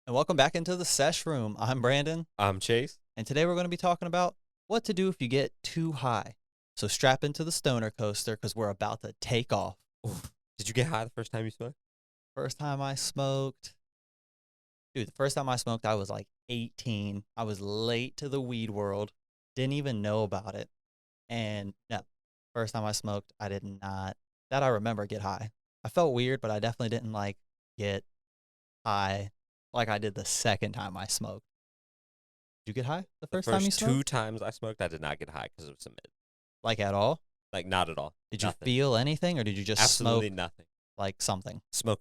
And welcome back into the sesh room. I'm Brandon, I'm Chase. and today we're going to be talking about what to do if you get too high. So strap into the stoner coaster because we're about to take off. Oof. Did you get high the first time you smoked? First time I smoked, dude, the first time I smoked, I was like 18. I was late to the weed world, didn't even know about it. And no, first time I smoked, I did not, that I remember, get high. I felt weird, but I definitely didn't like get high like I did the second time I smoked. Did you get high the The first time you first two smoked? times I smoked, I did not get high because it was a mid. Like at all? Like, not at all. Did you Nothing. feel anything or did you just smoke Absolutely nothing. like something? Smoke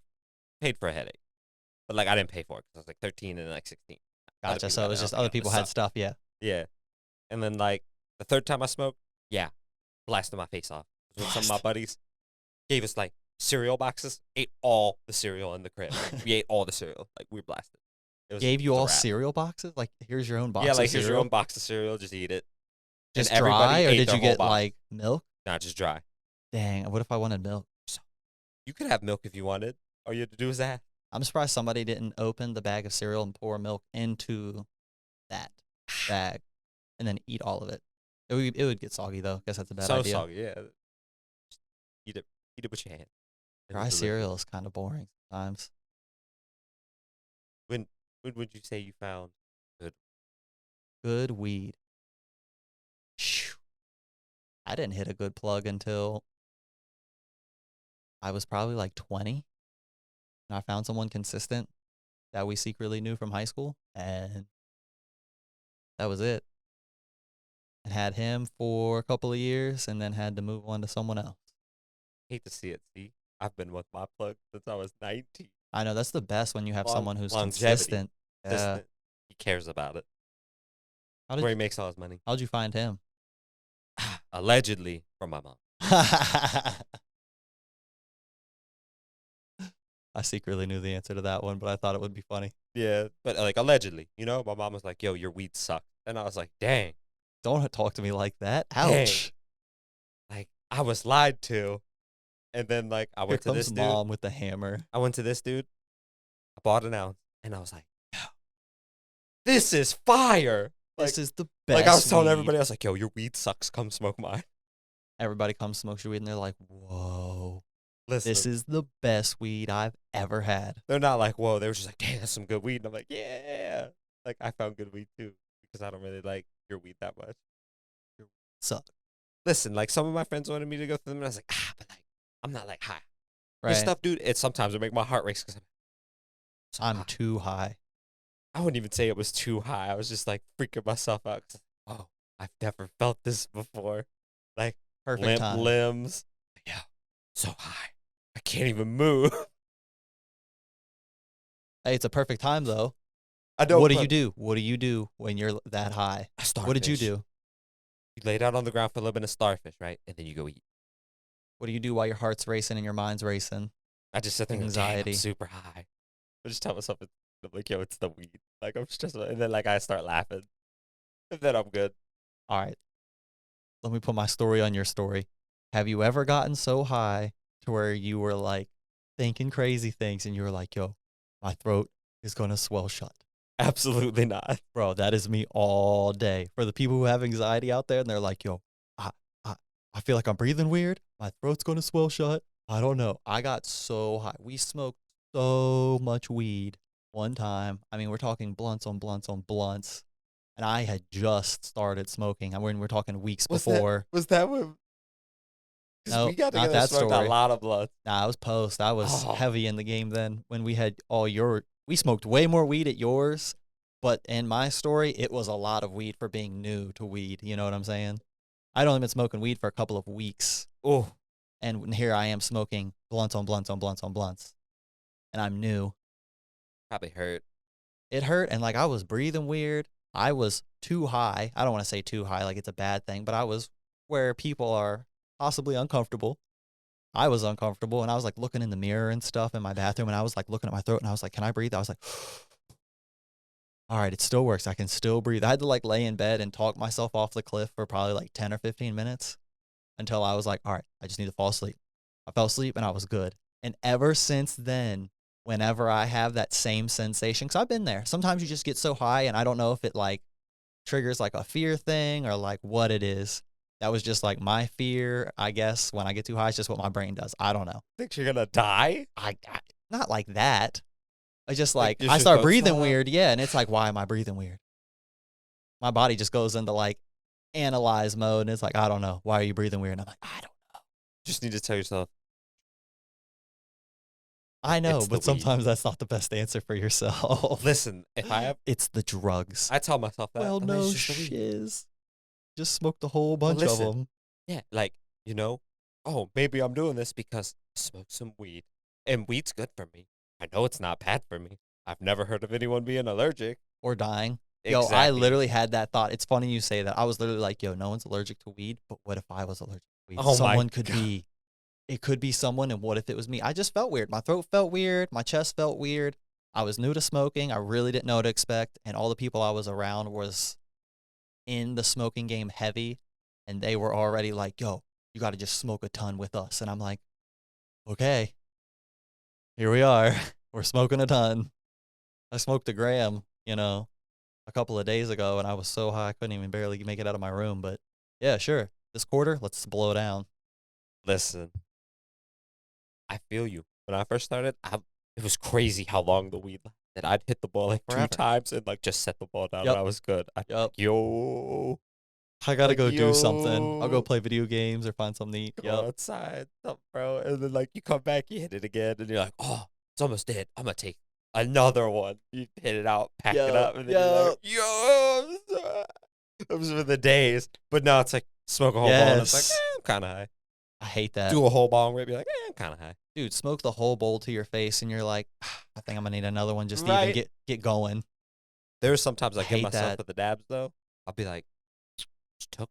paid for a headache. But, like, I didn't pay for it because I was, like, 13 and, like, 16. Other Gotcha. people So got it was I don't just think other I people was had sucked. stuff. Yeah. Yeah. And then, like, the third time I smoked, yeah, blasted my face off. With some of my Blast. buddies. Gave us, like, cereal boxes. Ate all the cereal in the crib. We ate all the cereal. Like, we were blasted. Gave you It was a all wrap. cereal boxes? Like, here's your own box Yeah, of like, here's your cereal? own box of cereal. Just eat it. Just And everybody dry or ate did their you whole get box. like milk? Not just dry. Dang, what if I wanted milk? You could have milk if you wanted. All you had to do was ask. I'm surprised somebody didn't open the bag of cereal and pour milk into that bag and then eat all of it. It would get soggy though. Guess that's a bad So idea. soggy, yeah. Just eat it. Eat it with your hand. It was Dry delicious. cereal is kind of boring sometimes. When would you say you found good? Good weed. Phew. I didn't hit a good plug until I was probably like 20. And I found someone consistent that we secretly knew from high school. And that was it. And had him for a couple of years and then had to move on to someone else. Hate to see it. See, I've been with my plug since I was 19. I know that's the best when you have someone who's Longevity. consistent. Yeah. Consistent. He cares about it. How That's where he did makes all his money. how'd you find him? Allegedly from my mom. I secretly knew the answer to that one, but I thought it would be funny. Yeah, but like allegedly, my mom was like, "Yo, your weed sucks," and I was like, "Dang, Don't talk to me like that. Dang. Ouch. like I was lied to." And then like I Here went to comes this dude. mom with the hammer. I went to this dude. I bought an ounce, and I was like, "Yo, this is fire!" This is the best. Like I was telling weed. everybody, I was like, "Yo, your weed sucks. Come smoke mine." Everybody comes smokes your weed and they're like, whoa, Listen, this is the best weed I've ever had. they're not like, "Whoa." They were just like, "Damn, that's some good weed." And I'm like, "Yeah." Like I found good weed too because I don't really like your weed that much. Suck. Listen, like some of my friends wanted me to go through them, and I was like, but like I'm not like high. Right. Your stuff, dude. It sometimes would make my heart race because I'm too high. I wouldn't even say it was too high. I was just like freaking myself out. 'Cause, oh, I've never felt this before. Like Perfect limp time. limbs. Yeah, so high. I can't even move. Hey, it's a perfect time though. I don't. What do you do? What do you do when you're that high? What did you do? You lay down on the ground for a little bit of starfish, right? And then you go eat. What do you do while your heart's racing and your mind's racing? I just sit there and go, "Damn, Anxiety. I'm super high. I just tell myself, I'm like, yo, it's the weed. Like, I'm stressed. And then, like, I start laughing. And then I'm good. All right. Let me put my story on your story. Have you ever gotten so high to where you were like thinking crazy things and you were like, yo, my throat is going to swell shut? Absolutely not. Bro, that is me all day. For the people who have anxiety out there and they're like, yo, I, I feel like I'm breathing weird. My throat's going to swell shut. I don't know. I got so high. We smoked so much weed one time. I mean, we're talking blunts on blunts on blunts. And I had just started smoking. I mean, we're talking weeks before. Was that what? No, we got not together that and smoked story. a lot of blood. Nah, I was post. I was Oh. heavy in the game then when we had all your. We smoked way more weed at yours, but in my story, it was a lot of weed for being new to weed. You know what I'm saying? I'd only been smoking weed for a couple of weeks, Oh, and here I am smoking blunts on blunts on blunts on blunts, and I'm new. probably hurt. It hurt, and like I was breathing weird. I was too high. I don't want to say too high, like it's a bad thing, but I was where people are possibly uncomfortable. I was uncomfortable, and I was like looking in the mirror and stuff in my bathroom, and I was like looking at my throat, and I was like, "Can I breathe?" I was like, "All right, it still works. I can still breathe." I had to like lay in bed and talk myself off the cliff for probably like 10 or 15 minutes until I was like, "All right, I just need to fall asleep." I fell asleep, and I was good. And ever since then, whenever I have that same sensation, because I've been there. Sometimes you just get so high, and I don't know if it like triggers like a fear thing or like what it is. That was just like my fear, I guess. When I get too high, it's just what my brain does. I don't know. Think you're gonna die? I not like that. I just Like, like your I shit start goes, breathing "Ah." weird, yeah, and it's like, why am I breathing weird? My body just goes into like analyze mode, and it's like, I don't know. Why are you breathing weird? And I'm like, I don't. Just need to tell yourself I know, it's the but weed. sometimes that's not the best answer for yourself. Listen, if I have, It's the drugs. I tell myself that. Well, I'm like, no it's just the weed. shiz. Just smoked a whole But bunch of listen, them. yeah, like, oh, maybe I'm doing this because I smoked some weed. And weed's good for me. I know it's not bad for me. I've never heard of anyone being allergic. Or dying. Yo, I Exactly. literally had that thought. It's funny you say that. I was literally like, yo, no one's allergic to weed, but what if I was allergic to weed? Oh my Someone could God. be. It could be someone, and what if it was me? I just felt weird. My throat felt weird. My chest felt weird. I was new to smoking. I really didn't know what to expect, and all the people I was around was in the smoking game heavy, and they were already like, yo, you got to just smoke a ton with us. And I'm like, okay, here we are. We're smoking a ton. I smoked a gram, a couple of days ago, and I was so high I couldn't even barely make it out of my room. But yeah, sure. This quarter, let's blow down. Listen, I feel you. When I first started, it was crazy how long the weed lasted. I'd hit the ball like Forever. 2 times and like just set the ball down, Yep. and I was good. I'd be Yep. like, yo, I gotta like, go do something. I'll go yo. play video games or find something to eat. Go Yep. outside, bro. And then like you come back, you hit it again, and you're like, oh, it's almost dead. I'm gonna take another one. You hit it out, pack it up, and then you're like, yo, those were the days. But now it's like smoke a whole ball, and it's like, Yes. I'm kind of high. I hate that. Do a whole ball and rip, be like, I'm kind of high. Dude, smoke the whole bowl to your face, and you're like, I think I'm gonna need another one just to Right. even get going. There's sometimes I I give hate myself that. with the dabs though. I'll be like, "Just took.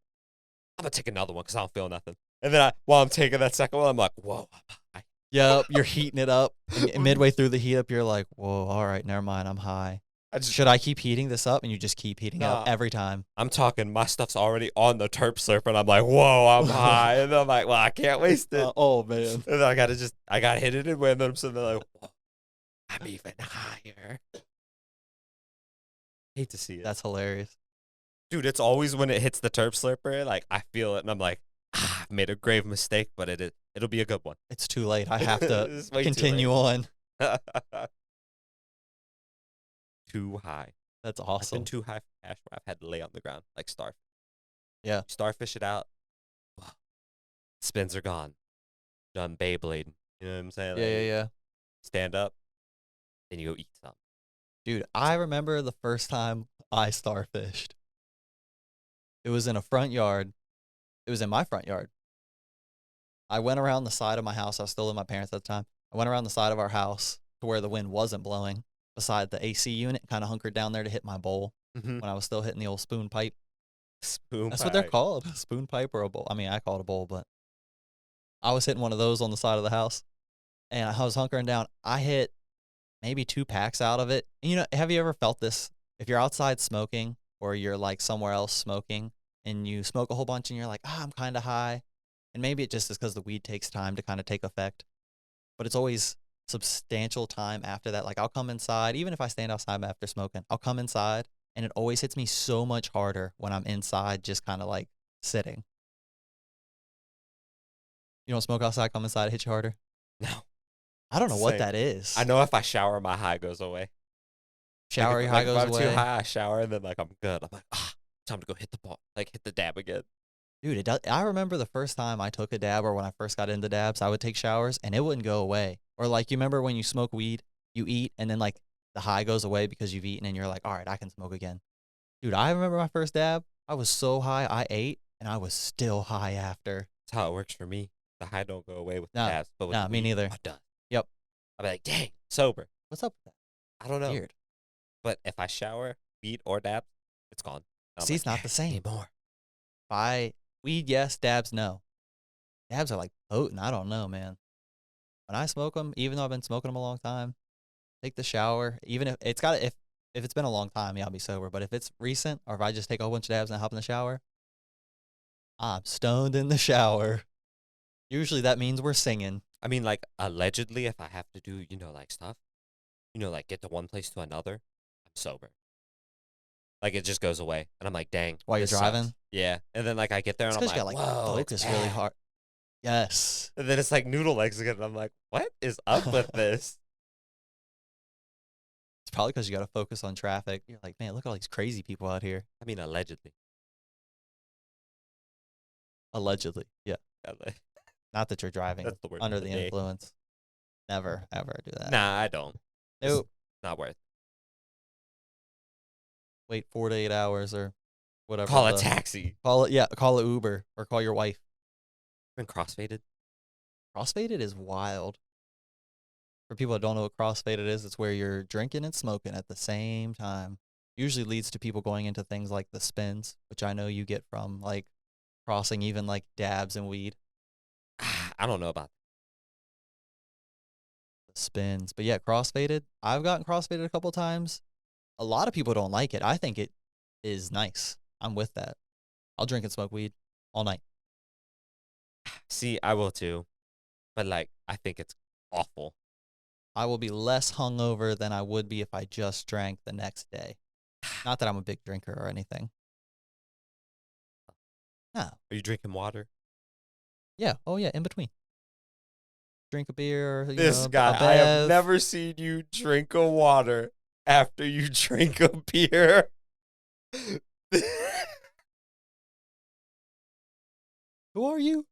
I'm gonna take another one because I don't feel nothing. And then while I'm taking that second one, I'm like, whoa, I'm high. Yep, you're heating it up, and midway through the heat up, you're like, whoa, all right, never mind, I'm high. Should I keep heating this up? And you just keep heating it up Nah. every time. I'm talking, my stuff's already on the terp slurper, and I'm like, whoa, I'm high. And then I'm like, well, I can't waste it. Oh man. And then I gotta hit it in when I'm sitting there like, whoa, I'm even higher. Hate to see it. That's hilarious. Dude, it's always when it hits the terp slurper, like I feel it, and I'm like, I've made a grave mistake, but it'll be a good one. It's too late. I have to It's way too continue on. Too high. That's I've awesome. been too high for cash where I've had to lay on the ground like starfish. Yeah. Starfish it out. Spins are gone. Done Beyblade. You know what I'm saying? Yeah, yeah, yeah. Stand up. Then you go eat something. Dude, I remember the first time I starfished. It was in a front yard. It was in my front yard. I went around the side of my house. I was still with my parents at the time. I went around the side of our house to where the wind wasn't blowing beside the AC unit, kind of hunkered down there to hit my bowl Mm-hmm. when I was still hitting the old spoon pipe. Spoon That's what they're pipe. called, a spoon pipe or a bowl. I mean, I call it a bowl, but I was hitting one of those on the side of the house, and I was hunkering down. I hit maybe 2 packs out of it. And, have you ever felt this? If you're outside smoking or you're like somewhere else smoking and you smoke a whole bunch and you're like, I'm kind of high. And maybe it just is because the weed takes time to kind of take effect, but it's always substantial time after that. Like I'll come inside, even if I stand outside after smoking, I'll come inside and it always hits me so much harder when I'm inside, just kind of like sitting. You don't smoke outside, come inside, it hits you harder? No. I don't know what Same. that is. I know if I shower, my high goes away. Shower, your if, high if goes I'm away. too high, I shower, and then like I'm good. I'm like, time to go hit the ball, like hit the dab again. Dude, it does. I remember the first time I took a dab, or when I first got into dabs, I would take showers and it wouldn't go away. Or like, you remember when you smoke weed, you eat, and then like the high goes away because you've eaten and you're like, all right, I can smoke again. Dude, I remember my first dab. I was so high, I ate, and I was still high after. That's how it works for me. The high don't go away with the No, dabs, but with no, the me weed, neither. I'm done. Yep. I'll be like, dang, sober. What's up with I don't that? know. Weird. But if I shower, weed, or dab, it's gone. I'm See, like, it's not "Yeah, the same. need more." Weed, yes, dabs, no. Dabs are like potent. I don't know, man. When I smoke them, even though I've been smoking them a long time, take the shower. Even if if it's been a long time, yeah, I'll be sober. But if it's recent, or if I just take a whole bunch of dabs and hop in the shower, I'm stoned in the shower. Usually that means we're singing. I mean, like, allegedly, if I have to do, like, stuff, like get to one place to another, I'm sober. Like it just goes away, and I'm like, dang. While you're this sucks. driving? Yeah, and then like I get there and It's I'm because you like, got like whoa, focus really hard. Yes. And then it's like noodle legs again, and I'm like, what is up with this? It's probably because you got to focus on traffic. You're like, man, look at all these crazy people out here. I mean, allegedly. Allegedly, yeah. Not that you're driving That's the word under of the the day. influence. Never, ever do that. Nah, I don't. Nope. It's not worth it. Wait 4 to 8 hours or whatever. Call a taxi. Call it Uber or call your wife. Been crossfaded? Crossfaded is wild. For people that don't know what crossfaded is, it's where you're drinking and smoking at the same time. Usually leads to people going into things like the spins, which I know you get from like crossing even like dabs and weed. I don't know about The spins. But yeah, crossfaded. I've gotten crossfaded a couple times. A lot of people don't like it. I think it is nice. I'm with that. I'll drink and smoke weed all night. See, I will too. But like, I think it's awful. I will be less hungover than I would be if I just drank the next day. Not that I'm a big drinker or anything. No. Are you drinking water? Yeah. Oh, yeah. In between. Drink a beer. This guy, I have never seen you drink a water after you drink a beer. Who are you?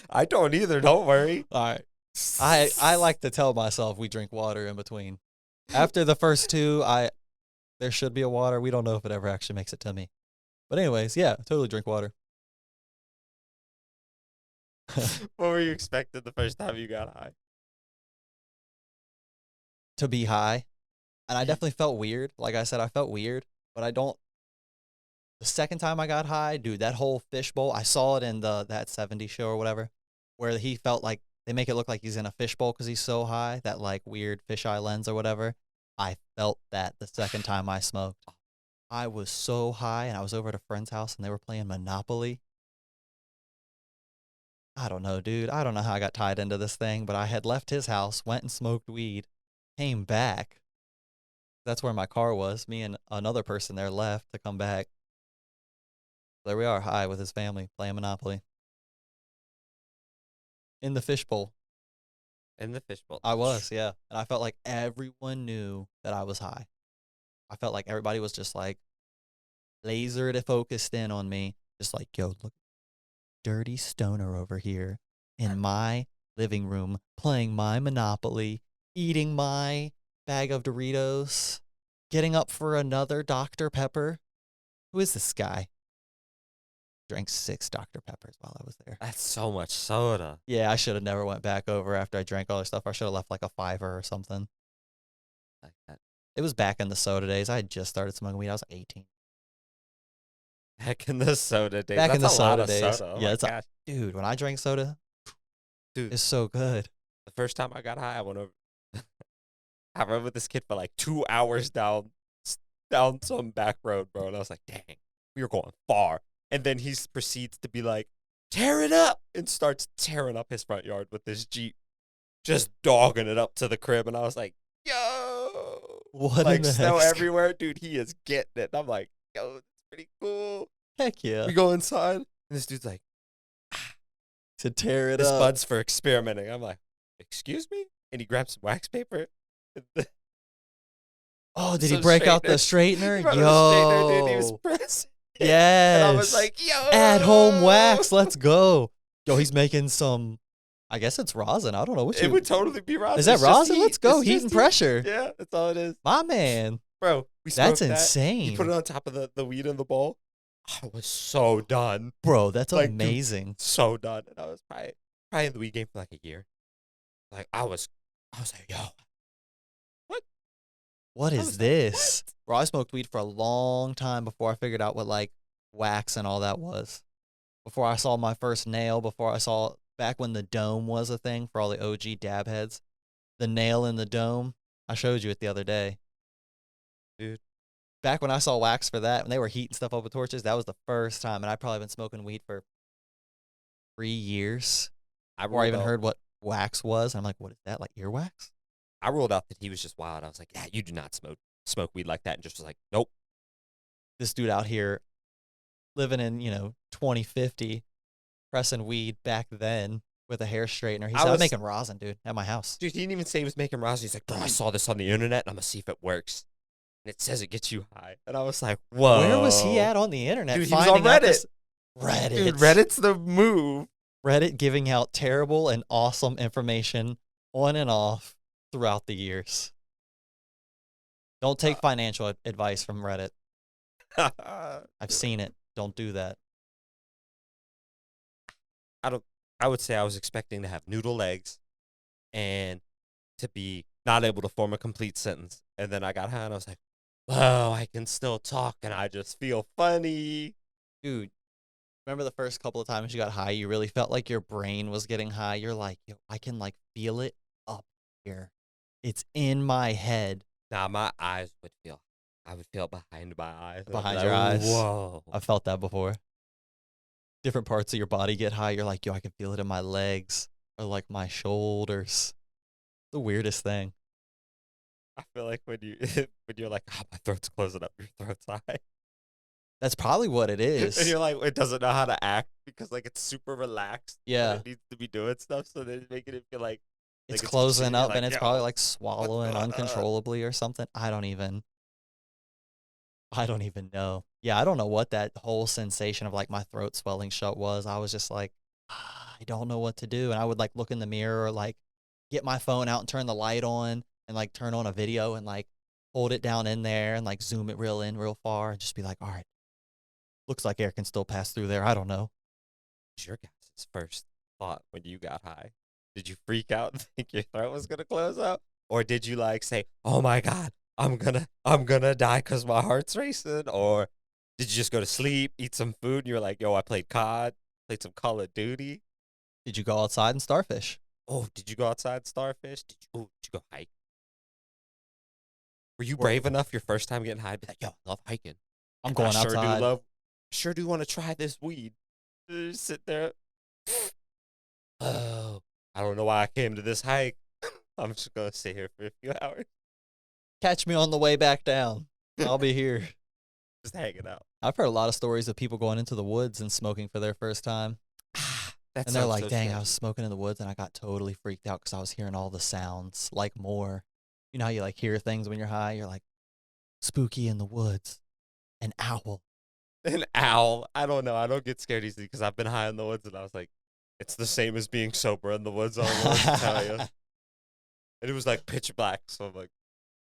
I don't either. Don't worry. All right. I like to tell myself we drink water in between. After the first two, there should be a water. We don't know if it ever actually makes it to me. But anyways, yeah, totally drink water. What were you expecting the first time you got high? To be high. And I definitely felt weird. Like I said, I felt weird, but I don't. The second time I got high, dude, that whole fishbowl, I saw it in that 70s show or whatever, where he felt like they make it look like he's in a fishbowl because he's so high, that like weird fisheye lens or whatever. I felt that the second time I smoked. I was so high, and I was over at a friend's house, and they were playing Monopoly. I don't know, dude. I don't know how I got tied into this thing, but I had left his house, went and smoked weed, came back. That's where my car was. Me and another person there left to come back. There we are, high with his family, playing Monopoly. In the fishbowl. In the fishbowl. I was, yeah. And I felt like everyone knew that I was high. I felt like everybody was just like lasered focused in on me. Just like, yo, look, dirty stoner over here in my living room, playing my Monopoly, eating my bag of Doritos, getting up for another Dr. Pepper. Who is this guy? Drank 6 Dr. Peppers while I was there. That's so much soda. Yeah, I should have never went back over after I drank all this stuff. I should have left like a $5 or something. Like that. It was back in the soda days. I had just started smoking weed. I was like 18. Back in the soda days. Back That's in the a lot soda of days. soda. Oh Yeah, my it's gosh. dude, when I drank soda, Dude, it's so good. the first time I got high, I went over. I rode with this kid for like 2 hours down some back road, bro. And I was like, dang, we were going far. And then he proceeds to be like, tear it up, and starts tearing up his front yard with this Jeep, just dogging it up to the crib. And I was like, yo, What like in the snow heck's everywhere. Dude, he is getting it. And I'm like, yo, that's pretty cool. Heck yeah. We go inside, and this dude's like, To tear it this up. bud's for experimenting. I'm like, excuse me? And he grabs some wax paper. Oh, did some he break out the straightener. straightener? He brought a straightener, dude. He was Yo. pressing. Yes. And I was like, yo. At home wax. Let's go. Yo, he's making some, I guess it's rosin. I don't know what It would totally be rosin. Is that It's just rosin? heat. Let's go. It's Heat just and heat. pressure. Yeah, that's all it is. My man. Bro, we That's smoked that. insane. You put it on top of the weed in the bowl. I was so done. Bro, that's Like, dude, amazing. So done. And I was probably in the weed game for like a year. Like, I was like, yo. What I is was like, this? Bro, I smoked weed for a long time before I figured out what like wax and all that was. Before I saw my first nail, before I saw back when the dome was a thing for all the OG dab heads. The nail in the dome. I showed you it the other day. Dude. Back when I saw wax for that, when they were heating stuff up with torches, that was the first time. And I'd probably been smoking weed for 3 years before I even heard what wax was. And I'm like, what is that? Like earwax? I ruled out that he was just wild. I was like, yeah, you do not smoke weed like that. And just was like, nope. This dude out here living in, 2050, pressing weed back then with a hair straightener. He said, I'm making rosin, dude, at my house. Dude, he didn't even say he was making rosin. He's like, bro, I saw this on the internet, and I'm going to see if it works. And it says it gets you high. And I was like, whoa. Where was he at on the internet? Dude, he was on Reddit. Reddit. Dude, Reddit's the move. Reddit giving out terrible and awesome information on and off throughout the years. Don't take financial advice from Reddit. I've seen it. Don't do that. I would say I was expecting to have noodle legs and to be not able to form a complete sentence. And then I got high and I was like, whoa, I can still talk and I just feel funny. Dude, remember the first couple of times you got high, you really felt like your brain was getting high? You're like, yo, I can like feel it up here. It's in my head. Nah, my eyes would feel. I would feel behind my eyes. Behind your eyes. Whoa. I felt that before. Different parts of your body get high. You're like, yo, I can feel it in my legs or like my shoulders. The weirdest thing. I feel like when you're like, oh, my throat's closing up, your throat's high. That's probably what it is. And you're like, it doesn't know how to act because like it's super relaxed. Yeah. It needs to be doing stuff, so they're making it feel like it's closing up, like, and it's probably like swallowing uncontrollably or something. I don't even know. Yeah, I don't know what that whole sensation of like my throat swelling shut was. I was just like, I don't know what to do. And I would like look in the mirror or like get my phone out and turn the light on and like turn on a video and like hold it down in there and like zoom it real far and just be like, all right, looks like air can still pass through there. I don't know. What's your guys' first thought when you got high? Did you freak out and think your throat was gonna close up? Or did you like say, oh my God, I'm gonna die because my heart's racing? Or did you just go to sleep, eat some food, and you're like, yo, I played COD, played some Call of Duty? Did you go outside and starfish? Oh, did you go outside and starfish? Did you go hike? Were you brave enough your first time getting high to be like, yo, I love hiking. I'm going outside. Sure do want to try this weed. Just sit there. Oh, I don't know why I came to this hike. I'm just going to sit here for a few hours. Catch me on the way back down. I'll be here. Just hanging out. I've heard a lot of stories of people going into the woods and smoking for their first time. And they're like, dang, I was smoking in the woods and I got totally freaked out because I was hearing all the sounds, like more. You know how you like hear things when you're high? You're like, spooky in the woods. An owl. An owl? I don't know. I don't get scared easily because I've been high in the woods and I was like, it's the same as being sober in the woods almost, I tell you. And it was like pitch black, so I'm like,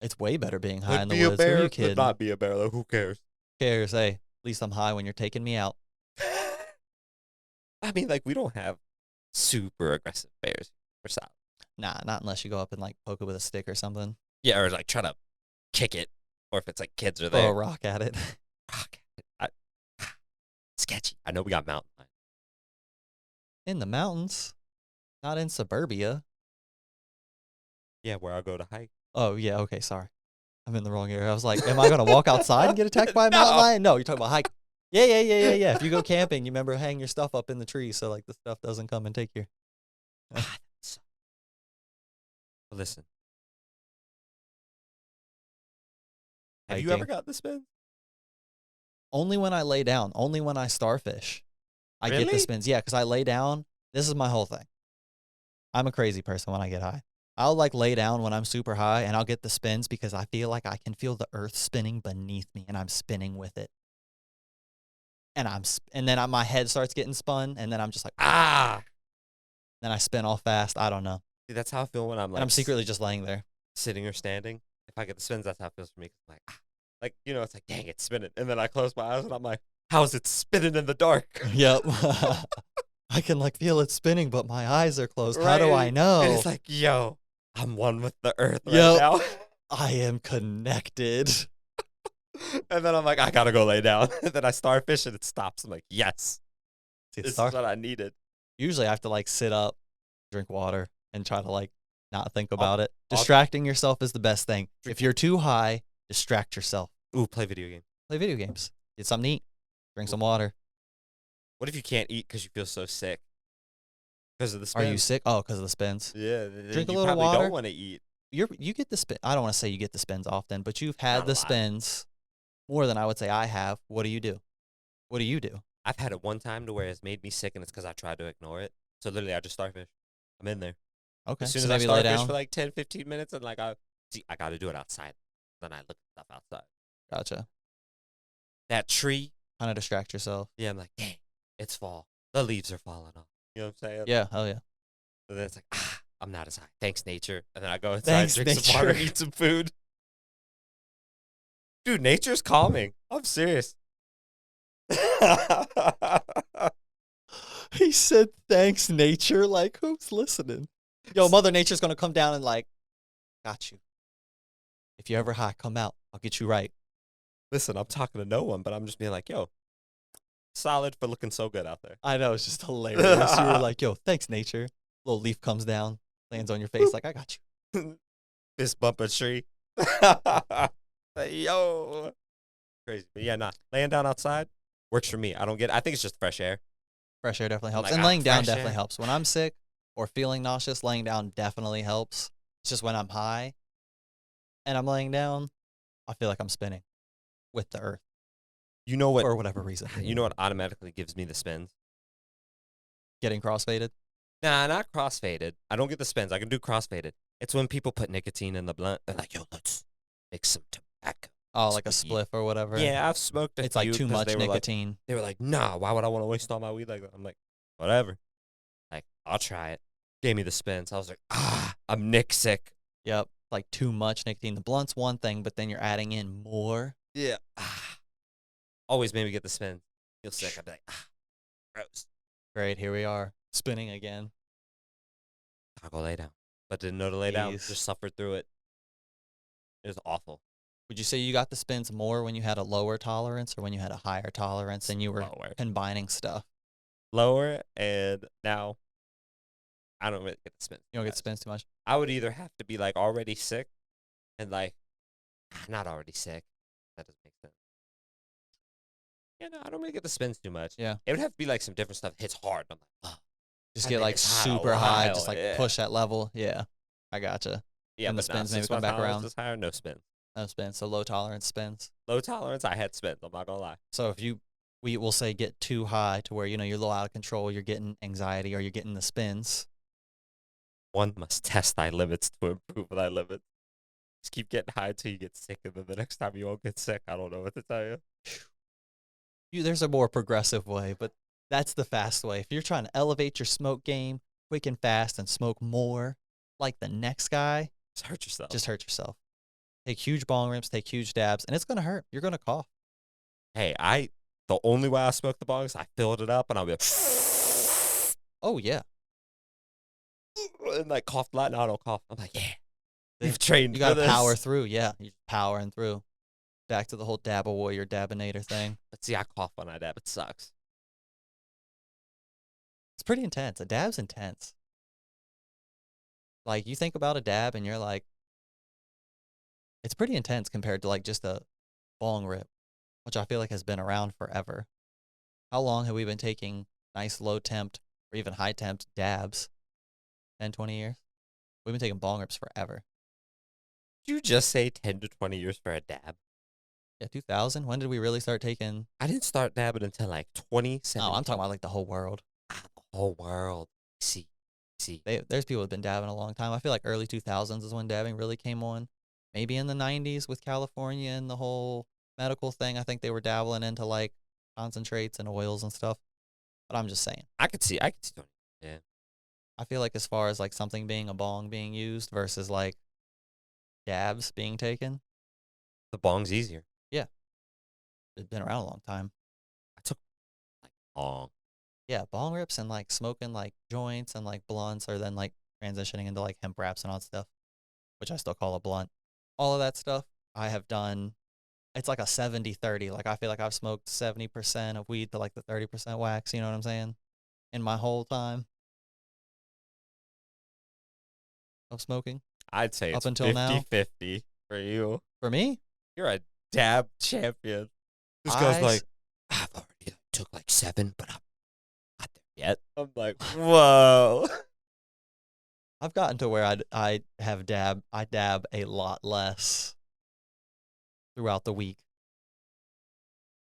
it's way better being high in the woods. Who are you kidding? Could not be a bear, though. Who cares? Who cares? Hey, at least I'm high when you're taking me out. I mean, like, we don't have super aggressive bears for South. Nah, not unless you go up and like poke it with a stick or something. Yeah, or like try to kick it, or if it's like kids are there. Throw a rock at it. Rock at it. Sketchy. I know we got mountain lions. In the mountains, not in suburbia. Yeah, where I go to hike. Oh, yeah, okay, sorry. I'm in the wrong area. I was like, am I going to walk outside and get attacked by a mountain lion? No, you're talking about hike. Yeah. If you go camping, you remember hang your stuff up in the tree so like the stuff doesn't come and take you. Listen. Have you ever got the spins? Only when I lay down. Only when I starfish. I get the spins. Yeah, because I lay down. This is my whole thing. I'm a crazy person when I get high. I'll like lay down when I'm super high and I'll get the spins because I feel like I can feel the earth spinning beneath me and I'm spinning with it. And then my head starts getting spun and then I'm just like, Then I spin all fast. I don't know. See, that's how I feel when I'm like. And I'm secretly just laying there. Sitting or standing. If I get the spins, that's how it feels for me. I'm like, it's like, dang, it's spinning. And then I close my eyes and I'm like, how is it spinning in the dark? Yep. I can like feel it spinning, but my eyes are closed. Right. How do I know? And it's like, yo, I'm one with the earth right now. I am connected. And then I'm like, I gotta go lay down. And then I starfish and it stops. I'm like, yes. This is what I needed. Usually I have to like sit up, drink water, and try to like not think about it. Distracting yourself is the best thing. If you're too high, distract yourself. Ooh, play video games. Play video games. Get something to eat. Drink some water. What if you can't eat because you feel so sick? Because of the spins? Are you sick? Oh, because of the spins. Yeah. Drink a you little probably water. Don't want to eat. you get the spin. I don't want to say you get the spins often, but you've had Not a the lot. spins more than I would say I have. What do you do? What do you do? I've had it one time to where it's made me sick, and it's because I tried to ignore it. So literally, I just starfish. I'm in there. Okay, As soon so as I maybe lay starfish down. for like 10, 15 minutes, and like I got to do it outside. Then I look at stuff outside. Gotcha. That tree. Kind of distract yourself. Yeah, I'm like, dang, it's fall. The leaves are falling off. You know what I'm saying? Yeah, hell yeah. And then it's like, I'm not as high. Thanks, nature. And then I go inside, Thanks, drink some water, nature. eat some food. Dude, nature's calming. I'm serious. He said, "Thanks, nature." Like, who's listening? Yo, Mother Nature's gonna come down and like, got you. If you're ever high, come out. I'll get you right. Listen, I'm talking to no one, but I'm just being like, yo, solid for looking so good out there. I know, it's just hilarious. You were like, "Yo, thanks, nature." Little leaf comes down, lands on your face. Like, I got you. Fist bump a tree. Yo. Crazy. But yeah, nah. Laying down outside works for me. I think it's just fresh air. Fresh air definitely helps, like, and laying down fresh definitely air. helps. When I'm sick or feeling nauseous, laying down definitely helps. It's just when I'm high and I'm laying down, I feel like I'm spinning with the earth You know what? for whatever reason. You know what automatically gives me the spins? Getting crossfaded. Nah, not crossfaded. I don't get the spins. I can do crossfaded. It's when people put nicotine in the blunt. They're like, yo, let's mix some tobacco. Oh, like a Sweet. spliff or whatever. Yeah, I've smoked a It's few like too 'cause much they were like- nicotine. They were like, nah, why would I want to waste all my weed like that? I'm like, whatever. Like, I'll try it. Gave me the spins. I was like, I'm Nick sick. Yep, like too much nicotine. The blunt's one thing, but then you're adding in more. Yeah. Always made me get the spin. Feel sick. I'd be like, gross. Great, here we are, spinning again. I'll go lay down. But didn't know to lay down. Jeez. Just suffered through it. It was awful. Would you say you got the spins more when you had a lower tolerance or when you had a higher tolerance and you were Lower. combining stuff? Lower, and now I don't really get the spins. You don't get spins too much? I would either have to be like already sick and like not already sick. That doesn't make sense. Yeah, no, I don't really get the spins too much. Yeah. It would have to be like some different stuff hits hard. I'm like, Just I get think like it's hot a super high, while, just like yeah. push that level. Yeah, I gotcha. yeah, And the but now, spins maybe since come my back tolerance around. is higher, no spins. No spins, so low tolerance spins. Low tolerance, I had spins. I'm not gonna lie. So if we will say get too high to where, you're a little out of control, you're getting anxiety or you're getting the spins. One must test thy limits to improve thy limits. Just keep getting high until you get sick, and then the next time you won't get sick. I don't know what to tell you. There's a more progressive way, but that's the fast way. If you're trying to elevate your smoke game quick and fast and smoke more like the next guy, Just hurt yourself. just hurt yourself. Take huge bong rips, take huge dabs, and it's going to hurt. You're going to cough. Hey, the only way I smoke the bongs, I filled it up and I'll be like, Oh, yeah. and like coughed a lot. Now I don't cough. I'm like, yeah, we've trained. You got for to this. power through. Yeah, you're powering through. Back to the whole dab a warrior, dabinator thing. But see, I cough when I dab. It sucks. It's pretty intense. A dab's intense. Like, you think about a dab and you're like, it's pretty intense compared to like just a bong rip, which I feel like has been around forever. How long have we been taking nice low temp or even high temp dabs? 10, 20 years? We've been taking bong rips forever. Did you just say 10 to 20 years for a dab? Yeah, 2000. When did we really start taking? I didn't start dabbing until like 2017. No, I'm talking about like the whole world. The whole world. See. There's people who've been dabbing a long time. I feel like early 2000s is when dabbing really came on. Maybe in the 90s with California and the whole medical thing. I think they were dabbling into like concentrates and oils and stuff. But I'm just saying. I could see 20. Yeah. I feel like as far as like something being a bong being used versus like dabs being taken, The bong's easier. it's been around a long time. I took like long. Yeah, bong rips and like smoking like joints and like blunts are then like transitioning into like hemp wraps and all that stuff, which I still call a blunt. All of that stuff I have done. It's like a 70-30. Like I feel like I've smoked 70% of weed to like the 30% wax. You know what I'm saying? In my whole time of smoking. I'd say Up it's until now? 50-50 for you. For me, You're a dab champion. This guy's I like, s- I've already took like 7, but I'm not there yet. I'm like, whoa. I've gotten to where I dab a lot less throughout the week.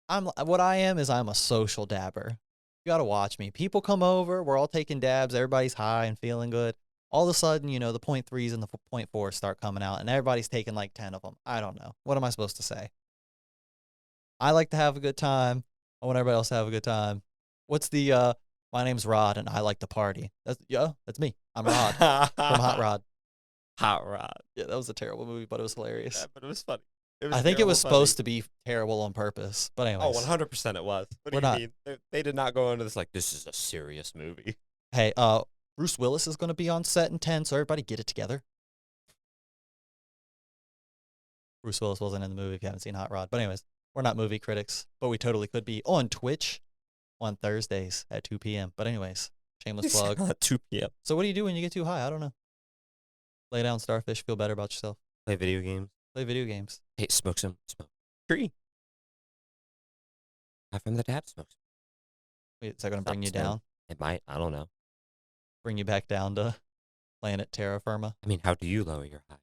I'm a social dabber. You gotta watch me. People come over, we're all taking dabs, everybody's high and feeling good. All of a sudden, the 0.3s and the 0.4s start coming out, and everybody's taking like 10 of them. I don't know. What am I supposed to say? I like to have a good time. I want everybody else to have a good time. What's the my name's Rod and I like to party. That's me. I'm Rod from Hot Rod. Hot Rod. Yeah, that was a terrible movie, but it was hilarious. Yeah, but it was funny. I think it was supposed to be terrible on purpose, but anyways. Oh, 100% it was. What do you mean? They did not go into this like, this is a serious movie. Hey, Bruce Willis is going to be on set in 10, so everybody get it together. Bruce Willis wasn't in the movie if you haven't seen Hot Rod. But anyways, we're not movie critics, but we totally could be on Twitch on Thursdays at 2 p.m. But anyways, shameless plug. At 2 p.m. So what do you do when you get too high? I don't know. Lay down starfish, feel better about yourself. Play video games. Hey, smoke tree. How from the dab smokes? Wait, is that going to bring you down? It might. I don't know. Bring you back down to planet terra firma? I mean, how do you lower your high?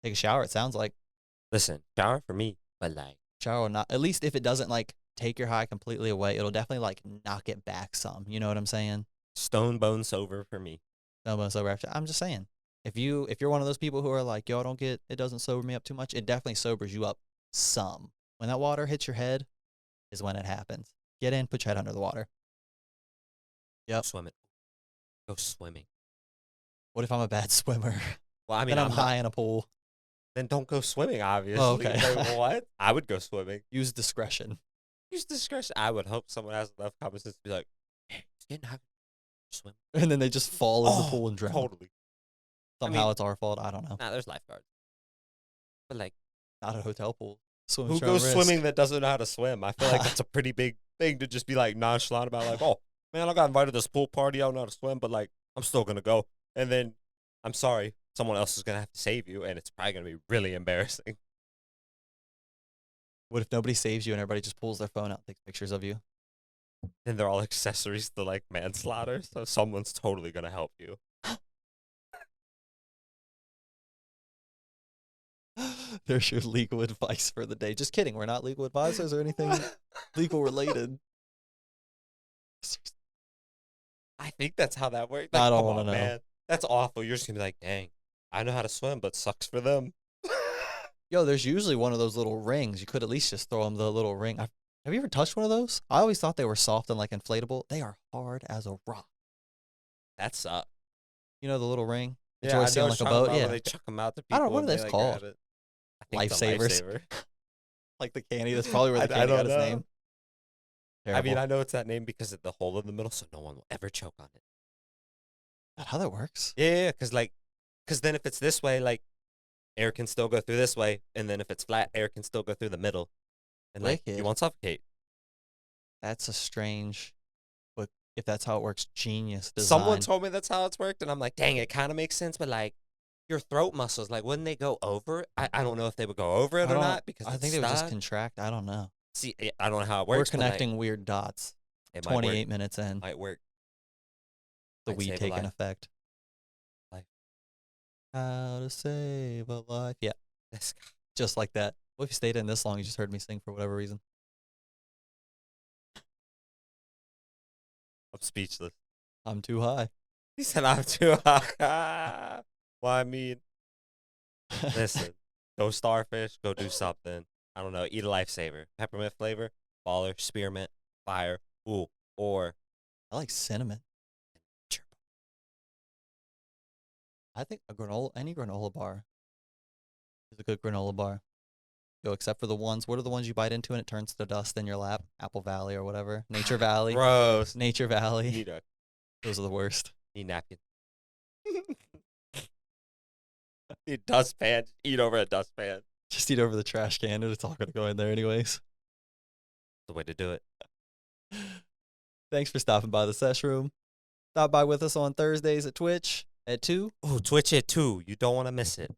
Take a shower, it sounds like. Listen, shower for me, but like. Shower will not, at least if it doesn't like take your high completely away, it'll definitely like knock it back some. You know what I'm saying? Stone bone sober for me. Stone bone sober after. I'm just saying. If you're one of those people who are like, yo, it doesn't sober me up too much, it definitely sobers you up some. When that water hits your head is when it happens. Get in, put your head under the water. Yep. Go swimming. What if I'm a bad swimmer? Well, I mean, and I'm high in a pool. Then don't go swimming, obviously. Oh, okay. Like, what? I would go swimming. Use discretion. I would hope someone has enough common sense to be like, hey, it's getting hot. Swim. And then they just fall in the pool and drown. Totally. Somehow it's our fault. I don't know. Nah, there's lifeguards. But like, not a hotel pool. Who goes swimming that doesn't know how to swim? I feel like that's a pretty big thing to just be like nonchalant about. Like, oh man, I got invited to this pool party. I don't know how to swim, but like, I'm still gonna go. And then, I'm sorry, someone else is gonna have to save you, and it's probably gonna be really embarrassing. What if nobody saves you and everybody just pulls their phone out, and takes pictures of you? Then they're all accessories to like manslaughter, so someone's totally gonna help you. There's your legal advice for the day. Just kidding. We're not legal advisors or anything legal related. I think that's how that works. Like, I don't want to know. Man. That's awful. You're just going to be like, dang, I know how to swim, but sucks for them. Yo, there's usually one of those little rings. You could at least just throw them the little ring. Have you ever touched one of those? I always thought they were soft and like inflatable. They are hard as a rock. That sucks. You know the little ring? Yeah, I know like a boat. Yeah, they chuck them out to people. I don't know what that's called. Lifesavers. Like the candy. That's probably where the candy got its name. Terrible. I mean, I know it's that name because of the hole in the middle, so no one will ever choke on it. Is that how that works? Yeah, because then if it's this way, like, air can still go through this way, and then if it's flat, air can still go through the middle, and like you won't suffocate. That's a strange, but if that's how it works, genius design. Someone told me that's how it's worked, and I'm like, dang, it kind of makes sense, but like. Your throat muscles, like, wouldn't they go over? I don't know if they would go over it or not because I think they would just contract. I don't know. See, I don't know how it works. We're connecting weird dots. 28 minutes in. Might work. The weed taking effect. Life. How to save a life. Yeah. Just like that. What if you stayed in this long? You just heard me sing for whatever reason. I'm speechless. I'm too high. He said I'm too high. Well, I mean, listen, go starfish, go do something. I don't know, eat a lifesaver. Peppermint flavor, baller, spearmint, fire, ooh, or I like cinnamon. I think any granola bar is a good granola bar. Yo, except for what are the ones you bite into and it turns to dust in your lap? Apple Valley or whatever. Nature Valley. Gross. Nature Valley. Those are the worst. Need napkin. Eat dustpan. Eat over a dustpan. Just eat over the trash can. It's all going to go in there anyways. The way to do it. Thanks for stopping by the Sesh Room. Stop by with us on Thursdays at Twitch at 2. Oh, Twitch at 2. You don't want to miss it.